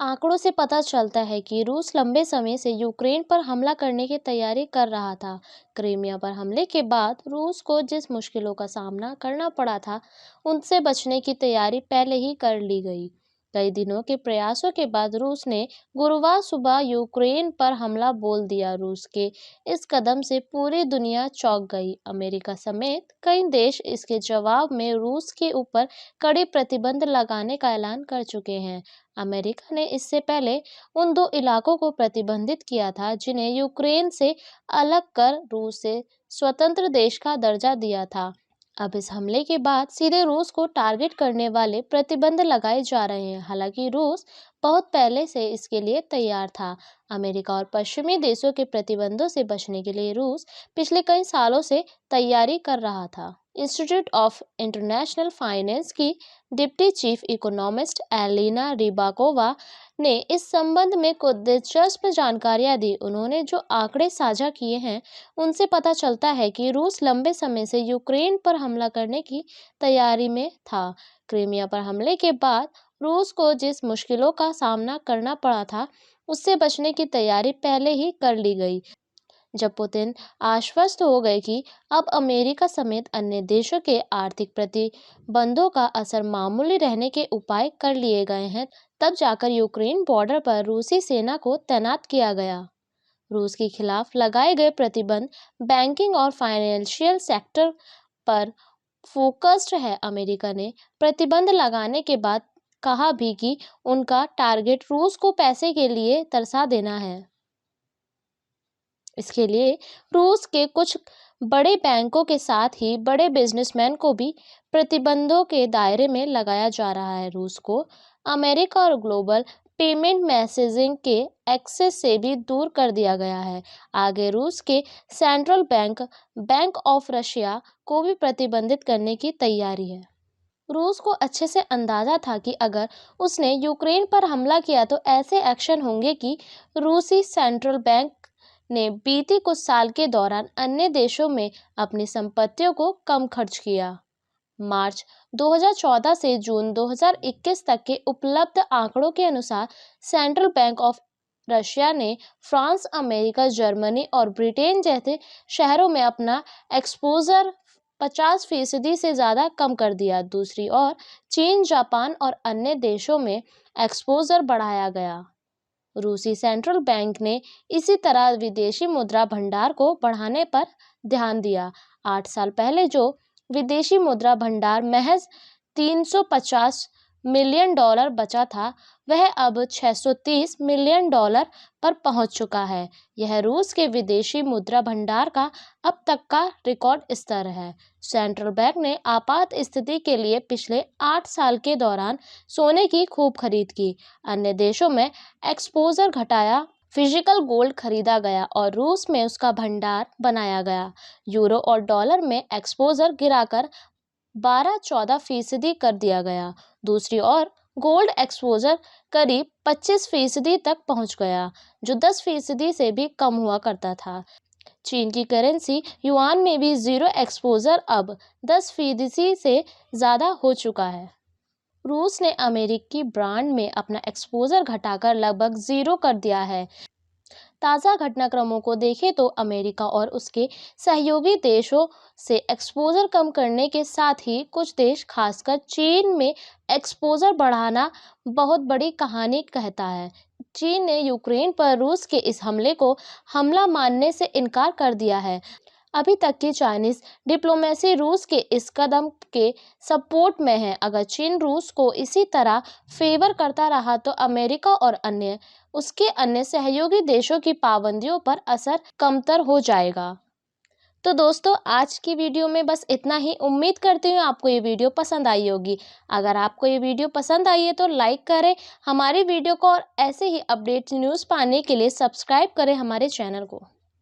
आंकड़ों से पता चलता है कि रूस लंबे समय से यूक्रेन पर हमला करने की तैयारी कर रहा था। क्रीमिया पर हमले के बाद रूस को जिस मुश्किलों का सामना करना पड़ा था, उनसे बचने की तैयारी पहले ही कर ली गई। कई दिनों के प्रयासों के बाद रूस ने गुरुवार सुबह यूक्रेन पर हमला बोल दिया। रूस के इस कदम से पूरी दुनिया चौंक गई। अमेरिका समेत कई देश इसके जवाब में रूस के ऊपर कड़े प्रतिबंध लगाने का ऐलान कर चुके हैं। अमेरिका ने इससे पहले उन दो इलाकों को प्रतिबंधित किया था जिन्हें यूक्रेन से अलग कर रूस से स्वतंत्र देश का दर्जा दिया था। अब इस हमले के बाद सीधे रूस को टारगेट करने वाले प्रतिबंध लगाए जा रहे हैं। हालांकि रूस बहुत पहले से इसके लिए तैयार था। अमेरिका और पश्चिमी देशों के प्रतिबंधों से बचने के लिए रूस पिछले कई सालों से तैयारी कर रहा था। इंस्टीट्यूट ऑफ इंटरनेशनल फाइनेंस की डिप्टी चीफ इकोनॉमिस्ट एलिना रिबाकोवा ने इस संबंध में कुछ दिलचस्प जानकारियां दी। उन्होंने जो आंकड़े साझा किए हैं, उनसे पता चलता है कि रूस लंबे समय से यूक्रेन पर हमला करने की तैयारी में था। क्रीमिया पर हमले के बाद रूस को जिस मुश्किलों का सामना करना पड़ा था, उससे बचने की तैयारी पहले ही कर ली गई। जब पुतिन आश्वस्त हो गए कि अब अमेरिका समेत अन्य देशों के आर्थिक प्रतिबंधों का असर मामूली रहने के उपाय कर लिए गए हैं, तब जाकर यूक्रेन बॉर्डर पर रूसी सेना को तैनात किया गया। रूस के खिलाफ लगाए गए प्रतिबंध बैंकिंग और फाइनेंशियल सेक्टर पर फोकस्ड है। अमेरिका ने प्रतिबंध लगाने के बाद कहा भी कि उनका टारगेट रूस को पैसे के लिए तरसा देना है। इसके लिए रूस के कुछ बड़े बैंकों के साथ ही बड़े बिजनेसमैन को भी प्रतिबंधों के दायरे में लगाया जा रहा है। रूस को अमेरिका और ग्लोबल पेमेंट मैसेजिंग के एक्सेस से भी दूर कर दिया गया है। आगे रूस के सेंट्रल बैंक ऑफ रशिया को भी प्रतिबंधित करने की तैयारी है। रूस को अच्छे से अंदाजा था कि अगर उसने यूक्रेन पर हमला किया तो ऐसे एक्शन होंगे कि रूसी सेंट्रल बैंक ने बीते कुछ साल के दौरान अन्य देशों में अपनी संपत्तियों को कम खर्च किया। मार्च 2014 से जून 2021 तक के उपलब्ध आंकड़ों के अनुसार सेंट्रल बैंक ऑफ रशिया ने फ्रांस, अमेरिका, जर्मनी और ब्रिटेन जैसे शहरों में अपना एक्सपोजर 50% से ज़्यादा कम कर दिया। दूसरी ओर चीन, जापान और अन्य देशों में एक्सपोजर बढ़ाया गया। रूसी सेंट्रल बैंक ने इसी तरह विदेशी मुद्रा भंडार को बढ़ाने पर ध्यान दिया। 8 साल पहले जो विदेशी मुद्रा भंडार महज $350 मिलियन बचा था, वह अब $630 मिलियन पर पहुंच चुका है। यह रूस के विदेशी मुद्रा भंडार का अब तक का रिकॉर्ड स्तर है। सेंट्रल बैंक ने आपात स्थिति के लिए पिछले 8 साल के दौरान सोने की खूब खरीद की। अन्य देशों में एक्सपोजर घटाया, फिजिकल गोल्ड खरीदा गया और रूस में उसका भंडार बनाया गया। यूरो और डॉलर में एक्सपोजर गिराकर 12-14% कर दिया गया। दूसरी ओर गोल्ड एक्सपोजर करीब 25% तक पहुंच गया, जो 10% से भी कम हुआ करता था। चीन की करेंसी युआन में भी जीरो एक्सपोजर अब 10% से ज़्यादा हो चुका है। रूस ने अमेरिकी ब्रांड में अपना एक्सपोजर घटाकर लगभग जीरो कर दिया है। ताज़ा घटनाक्रमों को देखें तो अमेरिका और उसके सहयोगी देशों से एक्सपोजर कम करने के साथ ही कुछ देश, खासकर चीन में एक्सपोजर बढ़ाना बहुत बड़ी कहानी कहता है। चीन ने यूक्रेन पर रूस के इस हमले को हमला मानने से इनकार कर दिया है। अभी तक की चाइनीज डिप्लोमेसी रूस के इस कदम के सपोर्ट में है। अगर चीन रूस को इसी तरह फेवर करता रहा तो अमेरिका और उसके अन्य सहयोगी देशों की पाबंदियों पर असर कमतर हो जाएगा। तो दोस्तों, आज की वीडियो में बस इतना ही। उम्मीद करती हूँ आपको ये वीडियो पसंद आई होगी। अगर आपको ये वीडियो पसंद आई है तो लाइक करें हमारी वीडियो को और ऐसे ही अपडेट न्यूज़ पाने के लिए सब्सक्राइब करें हमारे चैनल को।